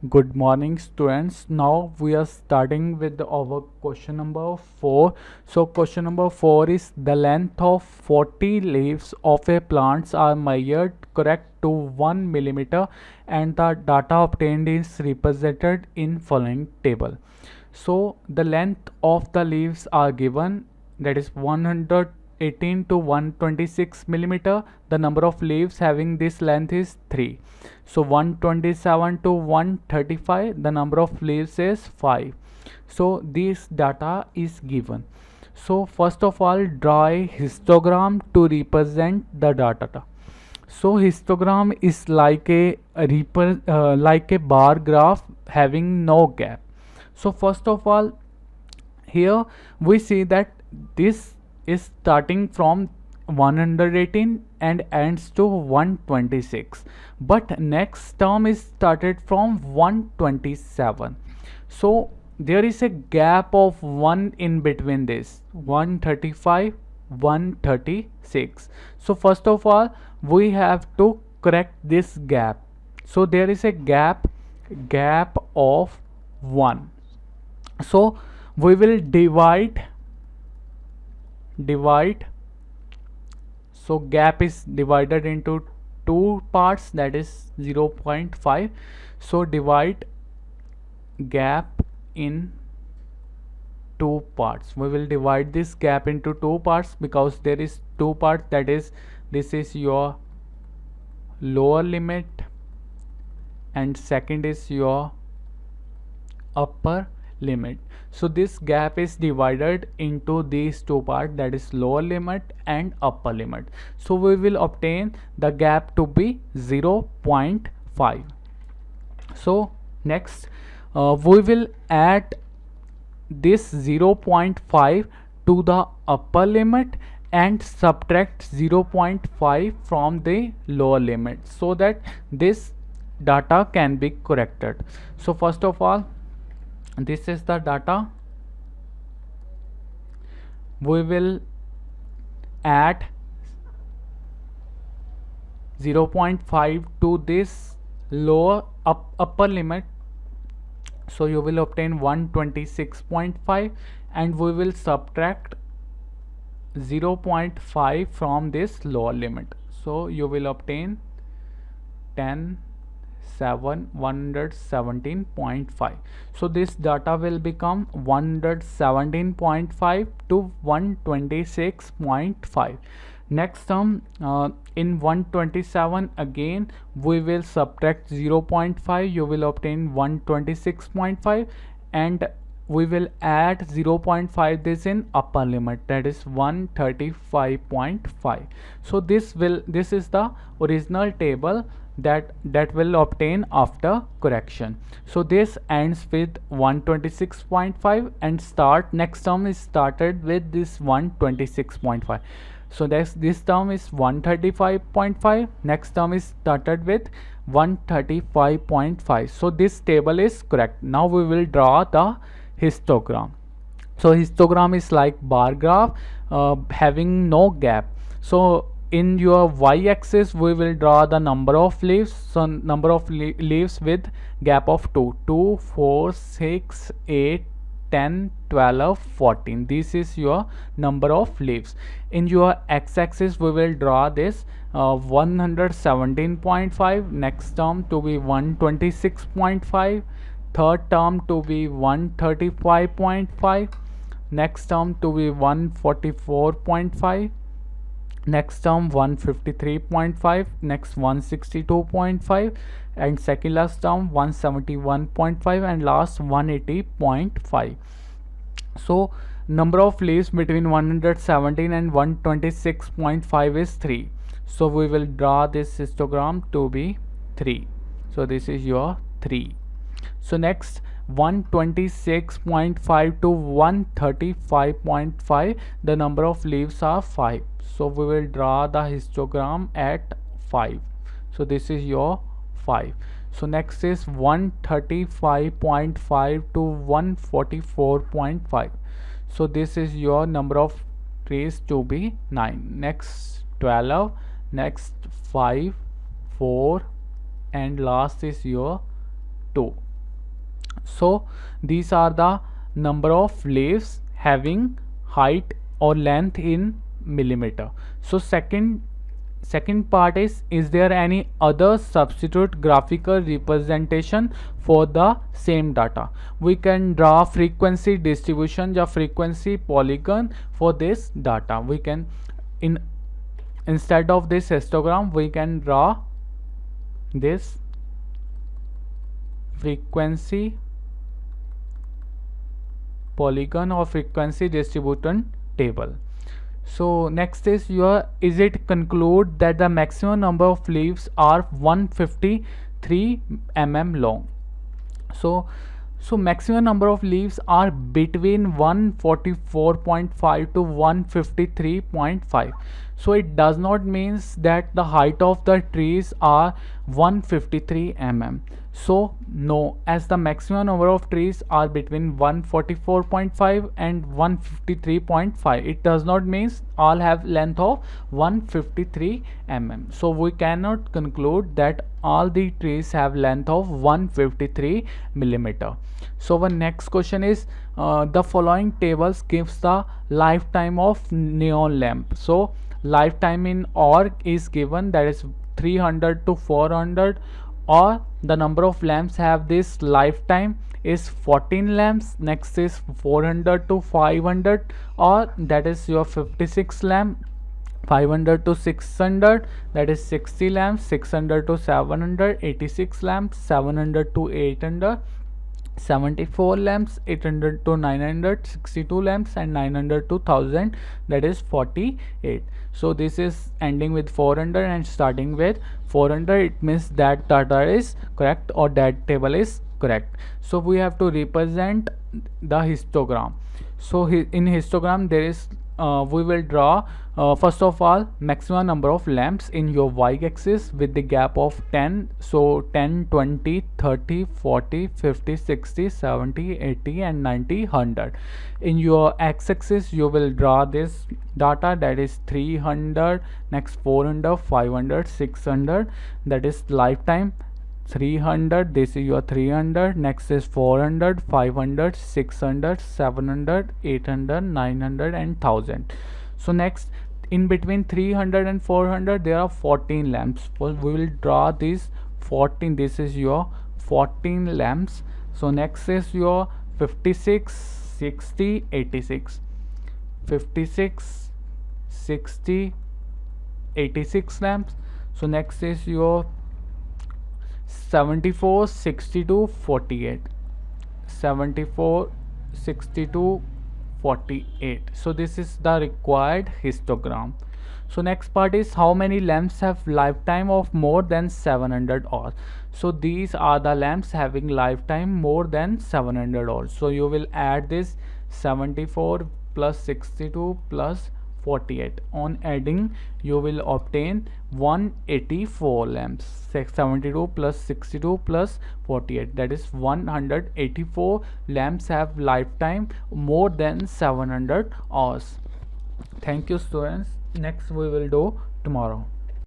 Good morning, students. Now we are starting with our question number 4. So question number 4 is the length of 40 leaves of a plant are measured correct to 1 millimeter and the data obtained is represented in following table. So the length of the leaves are given, that is 118 to 126 millimeter. The number of leaves having this length is 3. So 127 to 135, the number of leaves is 5. So this data is given. So first of all, draw a histogram to represent the data. So histogram is like a bar graph having no gap. So first of all, here we see that this is starting from 118 and ends to 126, but next term is started from 127. So there is a gap of 1 in between this 135 136. So first of all, we have to correct this gap. So there is a gap of 1. So we will divide. So gap is divided into two parts, that is 0.5. So divide gap in two parts. We will divide this gap into two parts because there is two parts, that is this is your lower limit and second is your upper limit. So this gap is divided into these two parts, that is lower limit and upper limit. So we will obtain the gap to be 0.5. So next we will add this 0.5 to the upper limit and subtract 0.5 from the lower limit so that this data can be corrected. So first of all, this is the data. We will add 0.5 to this upper limit. So you will obtain 126.5 and we will subtract 0.5 from this lower limit. So you will obtain 10 7 117.5. So this data will become 117.5 to 126.5. Next term, in 127 again we will subtract 0.5. You will obtain 126.5 and we will add 0.5 this in upper limit, that is 135.5. So this is the original table that will obtain after correction. So this ends with 126.5 and next term is started with this 126.5. So this term is 135.5, next term is started with 135.5. So this table is correct. Now we will draw the histogram. So histogram is like bar graph having no gap. So in your y-axis we will draw the number of leaves. So number of leaves with gap of 2, 4, 6, 8, 10, 12, 14. This is your number of leaves. In your x-axis we will draw this 117.5, next term to be 126.5, third term to be 135.5, next term to be 144.5, next term 153.5, next 162.5, and second last term 171.5, and last 180.5. So number of leaves between 117 and 126.5 is 3. So we will draw this histogram to be 3. So this is your 3. So next 126.5 to 135.5, the number of leaves are 5. So we will draw the histogram at 5. So this is your 5. So next is 135.5 to 144.5. So this is your number of trees to be 9. Next 12, next 5, 4, and last is your 2. So these are the number of leaves having height or length in millimeter. So second part is there any other substitute graphical representation for the same data? We can draw frequency distribution or frequency polygon for this data. We can instead of this histogram we can draw this frequency polygon or frequency distribution table. So next is it conclude that the maximum number of leaves are 153 long. So maximum number of leaves are between 144.5 to 153.5. So it does not means that the height of the trees are 153 So no, as the maximum number of trees are between 144.5 and 153.5, it does not means all have length of 153 So we cannot conclude that all the trees have length of 153 millimeter. So our next question is the following tables gives the lifetime of neon lamp. So lifetime in org is given, that is 300 to 400, or the number of lamps have this lifetime is 14 lamps. Next is 400 to 500, or that is your 56 lamp. 500 to 600, that is 60 lamps. 600 to 700, 86 lamps. 700 to 800, 74 lamps. 800 to 900, 62 lamps, and 900 to 1000, that is 48. So this is ending with 400 and starting with 400. It means that data is correct or that table is correct. So we have to represent the histogram. So in histogram there is we will draw first of all maximum number of lamps in your y-axis with the gap of 10. So 10, 20, 30, 40, 50, 60, 70, 80 and 90, 100. In your x-axis you will draw this data, that is 300, next 400, 500, 600, that is lifetime. 300, this is your 300, next is 400, 500, 600, 700, 800, 900 and 1000. So next, in between 300 and 400 there are 14 lamps. We will draw these 14, this is your 14 lamps. So next is your 56, 60, 86, 56, 60, 86 lamps. So next is your 74, 62, 48, 74, 62, 48. So this is the required histogram. So next part is how many lamps have lifetime of more than 700 hours. So these are the lamps having lifetime more than 700 hours. So you will add this 74 plus 62 plus 48. On adding you will obtain 184 lamps. 72 plus 62 plus 48, that is 184 lamps have lifetime more than 700 hours. Thank you students. Next we will do tomorrow.